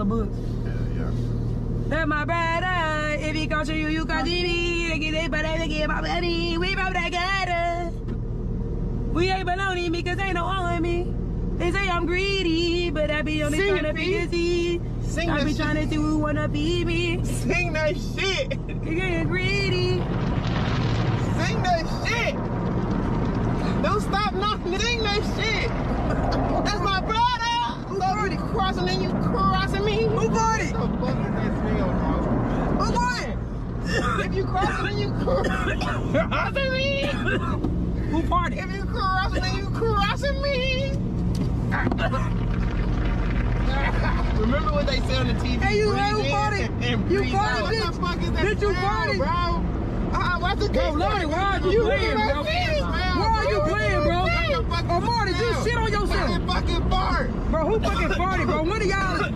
books. Yeah. That's my brother. If he comes to you, you come to me. They get it, but they get my money. We both together. We ain't baloney because ain't no on me. They say I'm greedy, but I be only trying to be busy. I be trying to see who wanna be me. Sing that shit. You getting greedy. Sing that shit. Don't stop knocking. Sing that shit. That's my brother. Who bought it? Crossing and you crossing me. Who bought it? What the fuck is that real, bro? Who bought it? If you crossing and you crossing me. Who bought it? If you crossing and you crossing me. Remember what they say on the TV? Hey, you breathe in bought it. and You breathe bought out. it, What the fuck is that? Bitch, you bought it. bro. What's the Bro, Lonnie, why are you playing, bro? Why are you playing, bro? Oh, Marty, you shit on yourself. Fucking fart. Bro, who fucking farted, bro? One of y'all is fuck.